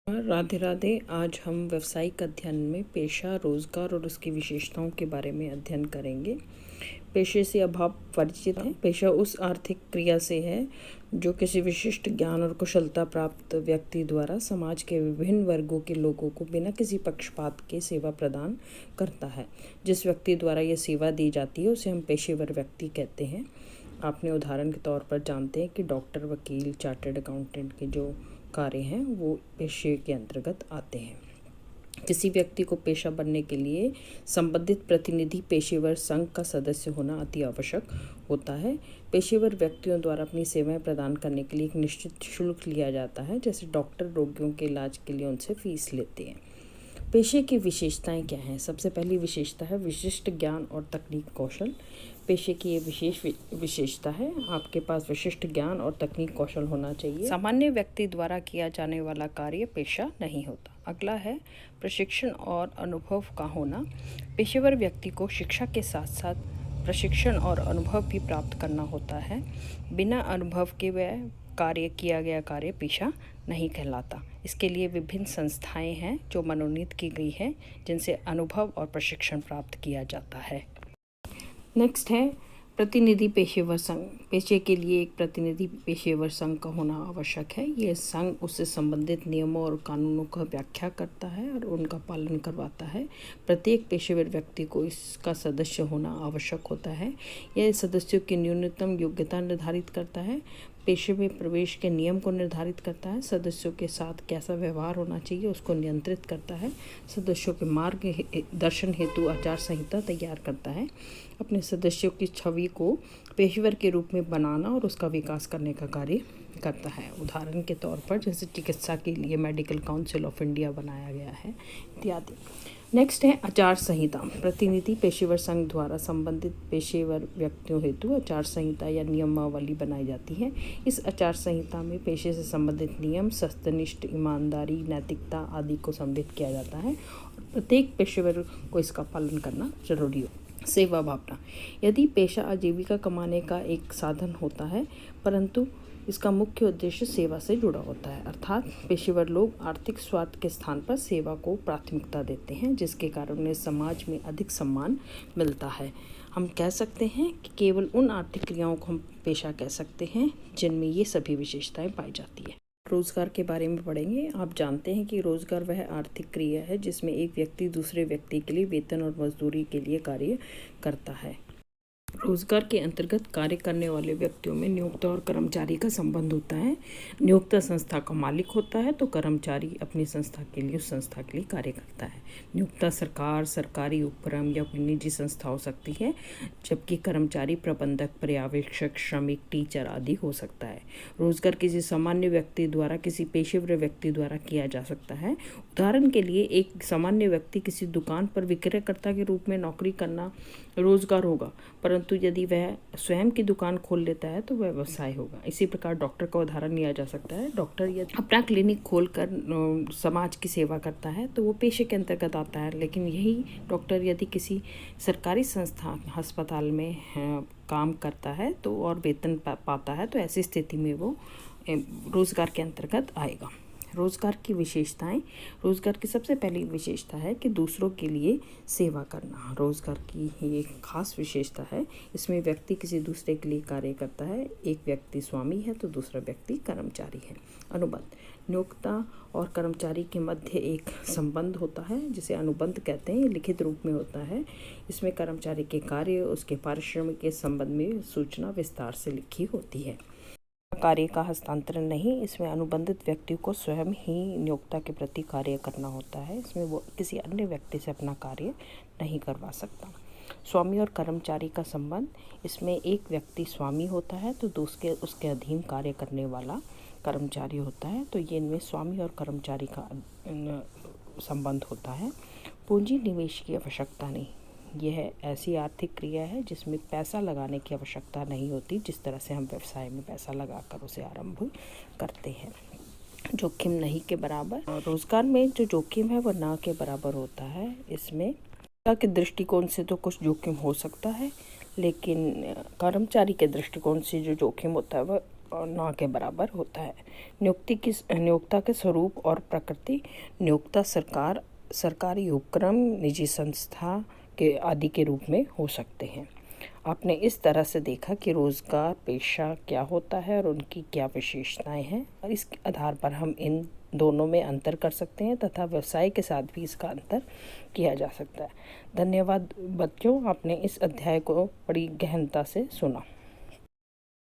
राधे राधे। आज हम व्यावसायिक अध्ययन में पेशा, रोजगार और उसकी विशेषताओं के बारे में अध्ययन करेंगे। पेशे से अभाव परिचित है। पेशा उस आर्थिक क्रिया से है जो किसी विशिष्ट ज्ञान और कुशलता प्राप्त व्यक्ति द्वारा समाज के विभिन्न वर्गों के लोगों को बिना किसी पक्षपात के सेवा प्रदान करता है। जिस व्यक्ति द्वारा यह सेवा दी जाती है उसे हम पेशेवर व्यक्ति कहते हैं। आपने उदाहरण के तौर पर जानते हैं कि डॉक्टर, वकील, चार्टर्ड अकाउंटेंट के जो कार्य हैं वो पेशे के अंतर्गत आते हैं। किसी व्यक्ति को पेशा बनने के लिए संबंधित प्रतिनिधि पेशेवर संघ का सदस्य होना अति आवश्यक होता है। पेशेवर व्यक्तियों द्वारा अपनी सेवाएं प्रदान करने के लिए एक निश्चित शुल्क लिया जाता है। जैसे डॉक्टर रोगियों के इलाज के लिए उनसे फीस लेते हैं। पेशे की विशेषताएं क्या हैं? सबसे पहली विशेषता है विशिष्ट ज्ञान और तकनीक कौशल। पेशे की ये विशेष विशेषता है, आपके पास विशिष्ट ज्ञान और तकनीक कौशल होना चाहिए। सामान्य व्यक्ति द्वारा किया जाने वाला कार्य पेशा नहीं होता। अगला है प्रशिक्षण और अनुभव का होना। पेशेवर व्यक्ति को शिक्षा के साथ साथ प्रशिक्षण और अनुभव भी प्राप्त करना होता है। बिना अनुभव के वह किया गया कार्य पेशा नहीं कहलाता। इसके लिए विभिन्न संस्थाएं हैं जो मनोनीत की गई हैं, जिनसे अनुभव और प्रशिक्षण प्राप्त किया जाता है। नेक्स्ट है प्रतिनिधि पेशेवर संघ। पेशे के लिए एक प्रतिनिधि पेशेवर संघ का होना आवश्यक है। यह संघ उससे संबंधित नियमों और कानूनों का व्याख्या करता है और उनका पालन करवाता है। प्रत्येक पेशेवर व्यक्ति को इसका सदस्य होना आवश्यक होता है। यह सदस्यों की न्यूनतम योग्यता निर्धारित करता है, पेशे में प्रवेश के नियम को निर्धारित करता है, सदस्यों के साथ कैसा व्यवहार होना चाहिए उसको नियंत्रित करता है, सदस्यों के मार्ग दर्शन हेतु आचार संहिता तैयार करता है, अपने सदस्यों की छवि को पेशेवर के रूप में बनाना और उसका विकास करने का कार्य करता है। उदाहरण के तौर पर जैसे चिकित्सा के लिए मेडिकल काउंसिल ऑफ इंडिया बनाया गया है इत्यादि। नेक्स्ट है आचार संहिता। प्रतिनिधि पेशेवर संघ द्वारा संबंधित पेशेवर व्यक्तियों हेतु आचार संहिता या नियमावली बनाई जाती है। इस आचार संहिता में पेशे से संबंधित नियम, सत्यनिष्ठ, ईमानदारी, नैतिकता आदि को सम्मिलित किया जाता है और प्रत्येक पेशेवर को इसका पालन करना जरूरी हो। सेवा भावना। यदि पेशा आजीविका कमाने का एक साधन होता है परंतु इसका मुख्य उद्देश्य सेवा से जुड़ा होता है, अर्थात पेशेवर लोग आर्थिक स्वार्थ के स्थान पर सेवा को प्राथमिकता देते हैं, जिसके कारण उन्हें समाज में अधिक सम्मान मिलता है। हम कह सकते हैं कि केवल उन आर्थिक क्रियाओं को हम पेशा कह सकते हैं जिनमें ये सभी विशेषताएं पाई जाती है। रोजगार के बारे में पढ़ेंगे। आप जानते हैं कि रोजगार वह आर्थिक क्रिया है जिसमें एक व्यक्ति दूसरे व्यक्ति के लिए वेतन और मजदूरी के लिए कार्य करता है। रोजगार के अंतर्गत कार्य करने वाले व्यक्तियों में नियोक्ता और कर्मचारी का संबंध होता है। नियोक्ता संस्था का मालिक होता है तो कर्मचारी अपनी संस्था के लिए उस संस्था के लिए कार्य करता है। नियोक्ता सरकार, सरकारी उपक्रम या कोई निजी संस्था हो सकती है, जबकि कर्मचारी प्रबंधक, पर्यवेक्षक, श्रमिक, टीचर आदि हो सकता है। रोजगार किसी सामान्य व्यक्ति द्वारा किसी पेशेवर व्यक्ति द्वारा किया जा सकता है। उदाहरण के लिए एक सामान्य व्यक्ति किसी दुकान पर विक्रयकर्ता के रूप में नौकरी करना रोजगार होगा, परंतु यदि वह स्वयं की दुकान खोल लेता है तो वह व्यवसाय होगा। इसी प्रकार डॉक्टर का उदाहरण लिया जा सकता है। डॉक्टर यदि अपना क्लिनिक खोलकर समाज की सेवा करता है तो वो पेशे के अंतर्गत आता है, लेकिन यही डॉक्टर यदि किसी सरकारी संस्था अस्पताल में काम करता है तो और वेतन पाता है तो ऐसी स्थिति में वो रोजगार के अंतर्गत आएगा। रोजगार की विशेषताएं। रोजगार की सबसे पहली विशेषता है कि दूसरों के लिए सेवा करना। रोजगार की ये एक खास विशेषता है। इसमें व्यक्ति किसी दूसरे के लिए कार्य करता है। एक व्यक्ति स्वामी है तो दूसरा व्यक्ति कर्मचारी है। अनुबंध। नियोक्ता और कर्मचारी के मध्य एक संबंध होता है जिसे अनुबंध कहते हैं। ये लिखित रूप में होता है। इसमें कर्मचारी के कार्य, उसके पारिश्रमिक के संबंध में सूचना विस्तार से लिखी होती है। कार्य का हस्तांतरण नहीं, इसमें अनुबंधित व्यक्ति को स्वयं ही नियोक्ता के प्रति कार्य करना होता है। इसमें वो किसी अन्य व्यक्ति से अपना कार्य नहीं करवा सकता। स्वामी और कर्मचारी का संबंध। इसमें एक व्यक्ति स्वामी होता है तो दूसरे उसके अधीन कार्य करने वाला कर्मचारी होता है, तो ये इनमें स्वामी और कर्मचारी का संबंध होता है। पूंजी निवेश की आवश्यकता नहीं। यह ऐसी आर्थिक क्रिया है जिसमें पैसा लगाने की आवश्यकता नहीं होती, जिस तरह से हम व्यवसाय में पैसा लगाकर उसे आरंभ करते हैं। जोखिम नहीं के बराबर। रोजगार में जो जोखिम है वह ना के बराबर होता है। इसमें के दृष्टिकोण से तो कुछ जोखिम हो सकता है, लेकिन कर्मचारी के दृष्टिकोण से जो जोखिम होता है वह ना के बराबर होता है। नियोक्ता के स्वरूप और प्रकृति। नियोक्ता सरकारी उपक्रम, निजी संस्था के आदि के रूप में हो सकते हैं। आपने इस तरह से देखा कि रोज़गार पेशा क्या होता है और उनकी क्या विशेषताएं हैं, और इस आधार पर हम इन दोनों में अंतर कर सकते हैं तथा व्यवसाय के साथ भी इसका अंतर किया जा सकता है। धन्यवाद बच्चों, आपने इस अध्याय को बड़ी गहनता से सुना।